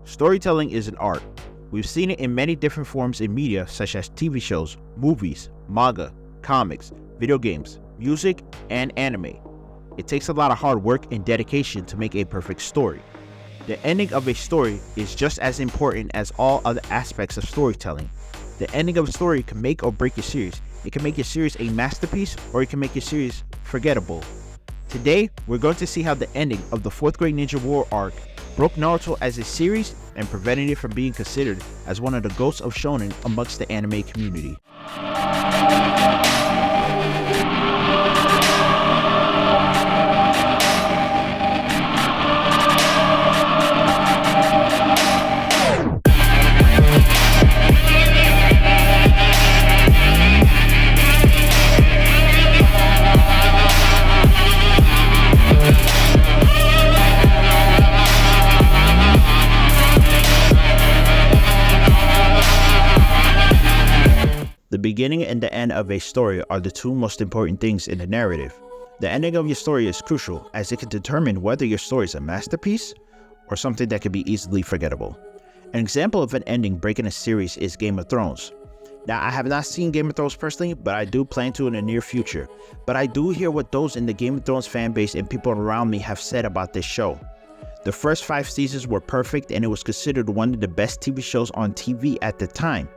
Storytelling is an art. We've seen it in many different forms in media such as TV shows, movies, manga, comics, video games, music, and anime. It takes a lot of hard work and dedication to make a perfect story. The ending of a story is just as important as all other aspects of storytelling. The ending of a story can make or break your series. It can make your series a masterpiece, or it can make your series forgettable. Today, we're going to see how the ending of the 4th Grade Ninja War arc broke Naruto as a series and prevented it from being considered as one of the ghosts of shonen amongst the anime community. The beginning and the end of a story are the two most important things in the narrative. The ending of your story is crucial as it can determine whether your story is a masterpiece or something that can be easily forgettable. An example of an ending breaking a series is Game of Thrones. Now, I have not seen Game of Thrones personally, but I do plan to in the near future. But I do hear what those in the Game of Thrones fanbase and people around me have said about this show. The first 5 seasons were perfect and it was considered one of the best TV shows on TV at the time.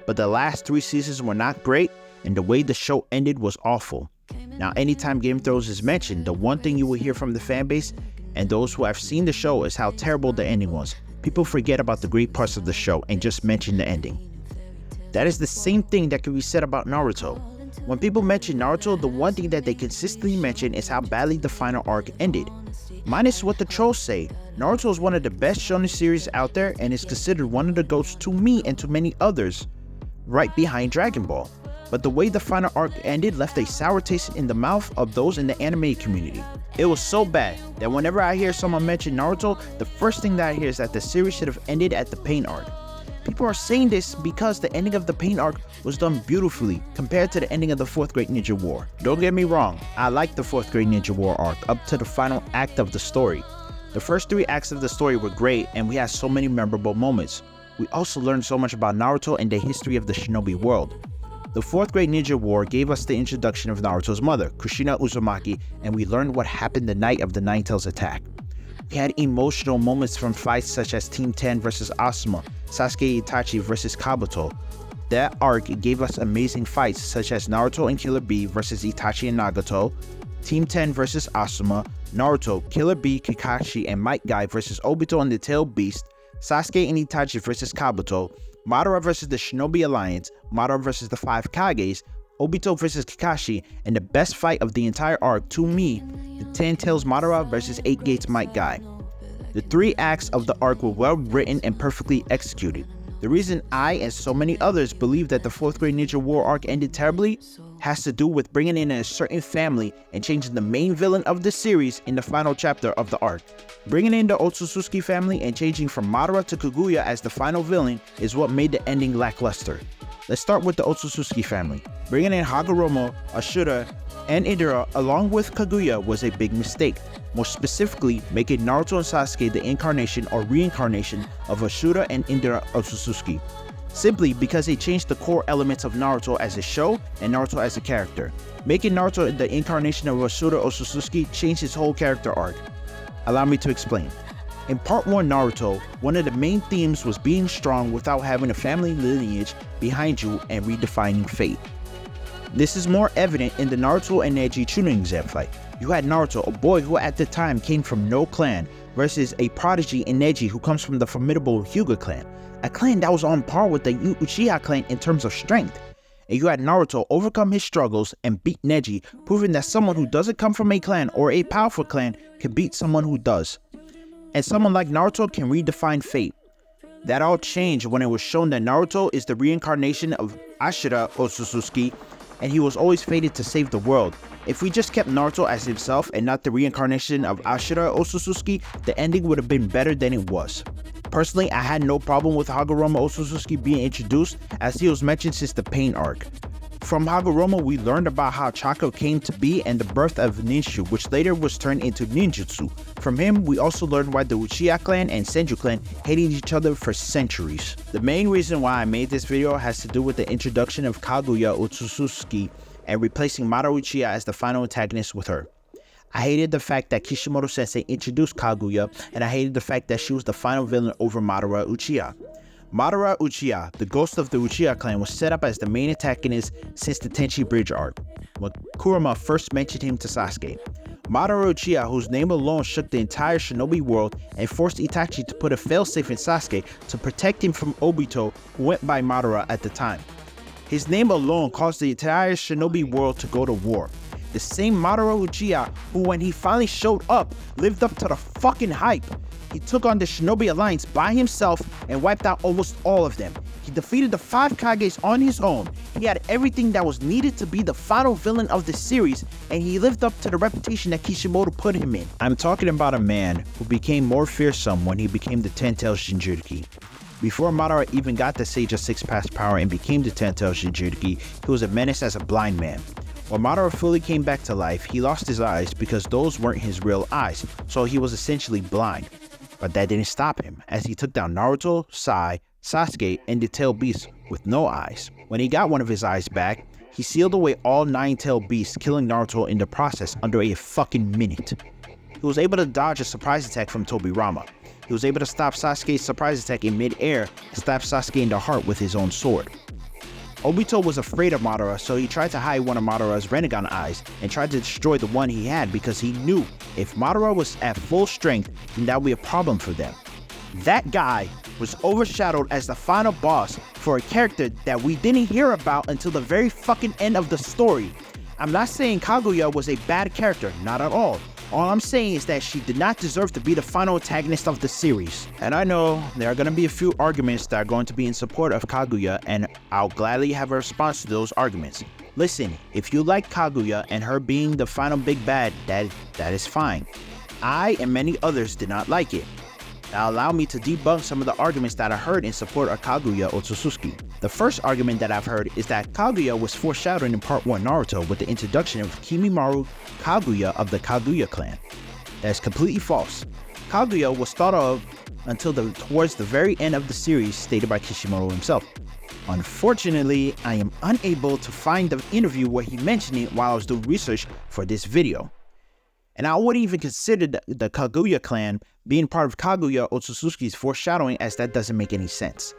But the last 3 seasons were not great, and the way the show ended was awful. Now, anytime Game of Thrones is mentioned, the one thing you will hear from the fanbase and those who have seen the show is how terrible the ending was. People forget about the great parts of the show and just mention the ending. That is the same thing that can be said about Naruto. When people mention Naruto, the one thing that they consistently mention is how badly the final arc ended. Minus what the trolls say, Naruto is one of the best shonen series out there and is considered one of the GOATs to me and to many others, right behind Dragon Ball. But the way the final arc ended left a sour taste in the mouth of those in the anime community. It was so bad that whenever I hear someone mention Naruto, the first thing that I hear is that the series should have ended at the Pain arc. People are saying this because the ending of the Pain arc was done beautifully compared to the ending of the 4th Grade Ninja War. Don't get me wrong, I like the 4th Grade Ninja War arc up to the final act of the story. The first 3 acts of the story were great and we had so many memorable moments. We also learned so much about Naruto and the history of the shinobi world. The 4th Grade Ninja War gave us the introduction of Naruto's mother, Kushina Uzumaki, and we learned what happened the night of the Nine Tails attack. We had emotional moments from fights such as Team 10 vs Asuma, Sasuke Itachi vs Kabuto. That arc gave us amazing fights such as Naruto and Killer Bee vs Itachi and Nagato, Team 10 vs Asuma, Naruto, Killer Bee, Kakashi, and Might Guy vs Obito and the Tailed Beast, Sasuke and Itachi vs Kabuto, Madara vs the Shinobi Alliance, Madara vs the 5 Kages, Obito vs Kakashi, and the best fight of the entire arc to me, the 10 Tails Madara vs 8 Gates Might Guy. The 3 acts of the arc were well written and perfectly executed. The reason I and so many others believe that the 4th Grade Ninja War arc ended terribly has to do with bringing in a certain family and changing the main villain of the series in the final chapter of the arc. Bringing in the Otsutsuki family and changing from Madara to Kaguya as the final villain is what made the ending lackluster. Let's start with the Otsutsuki family. Bringing in Hagoromo, Ashura, and Indra along with Kaguya was a big mistake. More specifically, making Naruto and Sasuke the incarnation or reincarnation of Ashura and Indra Otsutsuki. Simply because they changed the core elements of Naruto as a show and Naruto as a character. Making Naruto the incarnation of Ashura Otsutsuki changed his whole character arc. Allow me to explain. In part 1 Naruto, one of the main themes was being strong without having a family lineage behind you and redefining fate. This is more evident in the Naruto and Neji Chunin exam fight. You had Naruto, a boy who at the time came from no clan, versus a prodigy in Neji who comes from the formidable Hyuga clan, a clan that was on par with the Uchiha clan in terms of strength. And you had Naruto overcome his struggles and beat Neji, proving that someone who doesn't come from a clan or a powerful clan can beat someone who does. And someone like Naruto can redefine fate. That all changed when it was shown that Naruto is the reincarnation of Ashura Otsutsuki, and he was always fated to save the world. If we just kept Naruto as himself and not the reincarnation of Ashura Otsutsuki, the ending would have been better than it was. Personally, I had no problem with Hagoromo Otsutsuki being introduced as he was mentioned since the Pain arc. From Hagoromo, we learned about how chakra came to be and the birth of Ninshu, which later was turned into ninjutsu. From him, we also learned why the Uchiha clan and Senju clan hated each other for centuries. The main reason why I made this video has to do with the introduction of Kaguya Otsutsuki and replacing Madara Uchiha as the final antagonist with her. I hated the fact that Kishimoto Sensei introduced Kaguya, and I hated the fact that she was the final villain over Madara Uchiha. Madara Uchiha, the ghost of the Uchiha clan, was set up as the main antagonist since the Tenchi Bridge arc, when Kurama first mentioned him to Sasuke. Madara Uchiha, whose name alone shook the entire shinobi world and forced Itachi to put a failsafe in Sasuke to protect him from Obito, who went by Madara at the time. His name alone caused the entire shinobi world to go to war. The same Madara Uchiha who, when he finally showed up, lived up to the fucking hype. He took on the Shinobi Alliance by himself and wiped out almost all of them. He defeated the 5 Kages on his own. He had everything that was needed to be the final villain of the series, and he lived up to the reputation that Kishimoto put him in. I'm talking about a man who became more fearsome when he became the Ten-Tailed Jinchuriki. Before Madara even got the Sage of Six Paths power and became the Ten-Tailed Jinchuriki, he was a menace as a blind man. When Madara fully came back to life, he lost his eyes because those weren't his real eyes, so he was essentially blind. But that didn't stop him, as he took down Naruto, Sai, Sasuke, and the Tailed Beast with no eyes. When he got one of his eyes back, he sealed away all 9 Tailed Beasts, killing Naruto in the process under a fucking minute. He was able to dodge a surprise attack from Tobirama. He was able to stop Sasuke's surprise attack in mid-air and stab Sasuke in the heart with his own sword. Obito was afraid of Madara, so he tried to hide one of Madara's Rinnegan eyes and tried to destroy the one he had because he knew if Madara was at full strength, then that would be a problem for them. That guy was overshadowed as the final boss for a character that we didn't hear about until the very fucking end of the story. I'm not saying Kaguya was a bad character, not at all. All I'm saying is that she did not deserve to be the final antagonist of the series. And I know there are going to be a few arguments that are going to be in support of Kaguya, and I'll gladly have a response to those arguments. Listen, if you like Kaguya and her being the final big bad, that is fine. I and many others did not like it. Now allow me to debunk some of the arguments that I heard in support of Kaguya Otsutsuki. The first argument that I've heard is that Kaguya was foreshadowed in Part 1 Naruto with the introduction of Kimimaro Kaguya of the Kaguya clan. That is completely false. Kaguya was thought of until towards the very end of the series, stated by Kishimoto himself. Unfortunately, I am unable to find the interview where he mentioned it while I was doing research for this video. And I wouldn't even consider the Kaguya clan being part of Kaguya Otsutsuki's foreshadowing, as that doesn't make any sense.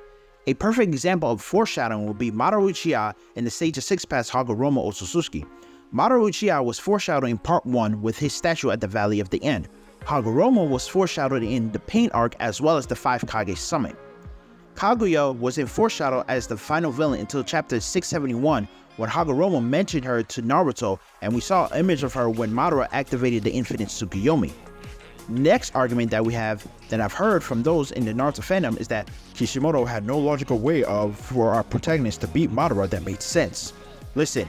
A perfect example of foreshadowing would be Madara Uchiha in the Sage of Six Paths Hagoromo Otsutsuki. Madara Uchiha was foreshadowed in Part 1 with his statue at the Valley of the End. Hagoromo was foreshadowed in the Pain arc as well as the 5 Kage Summit. Kaguya wasn't foreshadowed as the final villain until chapter 671, when Hagoromo mentioned her to Naruto, and we saw an image of her when Madara activated the Infinite Tsukuyomi. Next argument that we have that I've heard from those in the Naruto fandom is that Kishimoto had no logical way for our protagonist to beat Madara that made sense. Listen,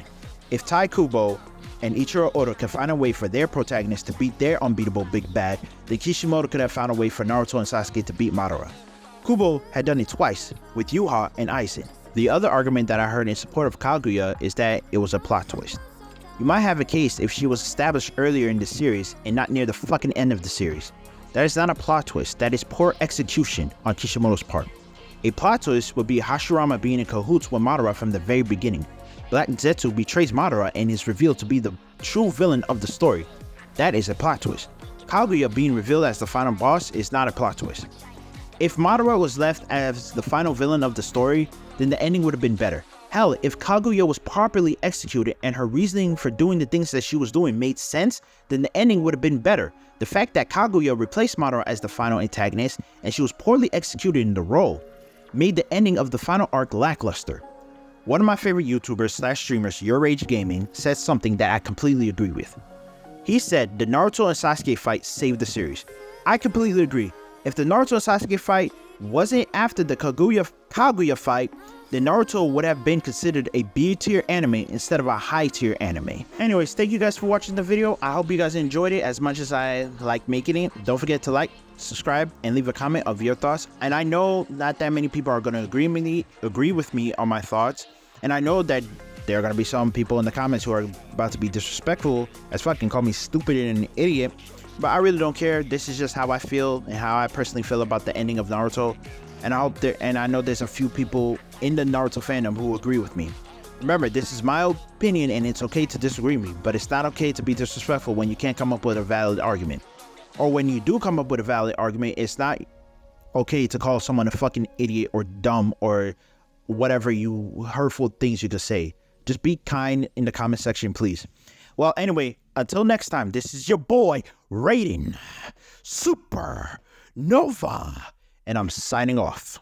if Tai Kubo and Ichiro Oda can find a way for their protagonist to beat their unbeatable big bad, then Kishimoto could have found a way for Naruto and Sasuke to beat Madara. Kubo had done it twice, with Yuha and Aizen. The other argument that I heard in support of Kaguya is that it was a plot twist. You might have a case if she was established earlier in the series and not near the fucking end of the series. That is not a plot twist, that is poor execution on Kishimoto's part. A plot twist would be Hashirama being in cahoots with Madara from the very beginning. Black Zetsu betrays Madara and is revealed to be the true villain of the story. That is a plot twist. Kaguya being revealed as the final boss is not a plot twist. If Madara was left as the final villain of the story, then the ending would have been better. Hell, if Kaguya was properly executed and her reasoning for doing the things that she was doing made sense, then the ending would have been better. The fact that Kaguya replaced Madara as the final antagonist and she was poorly executed in the role made the ending of the final arc lackluster. One of my favorite YouTubers / streamers, Your Rage Gaming, said something that I completely agree with. He said the Naruto and Sasuke fight saved the series. I completely agree. If the Naruto and Sasuke fight wasn't after the Kaguya fight, then Naruto would have been considered a B-tier anime instead of a high-tier anime. Anyways, thank you guys for watching the video. I hope you guys enjoyed it as much as I like making it. Don't forget to like, subscribe, and leave a comment of your thoughts. And I know not that many people are going to agree with me on my thoughts. And I know that there are going to be some people in the comments who are about to be disrespectful as fuck and call me stupid and an idiot. But I really don't care. This is just how I feel and how I personally feel about the ending of Naruto. And I know there's a few people in the Naruto fandom who agree with me. Remember, this is my opinion and it's okay to disagree with me, but it's not okay to be disrespectful when you can't come up with a valid argument. Or when you do come up with a valid argument, it's not okay to call someone a fucking idiot or dumb or whatever hurtful things you could say. Just be kind in the comment section, please. Well, anyway, until next time, this is your boy, Raiden, Supernova, and I'm signing off.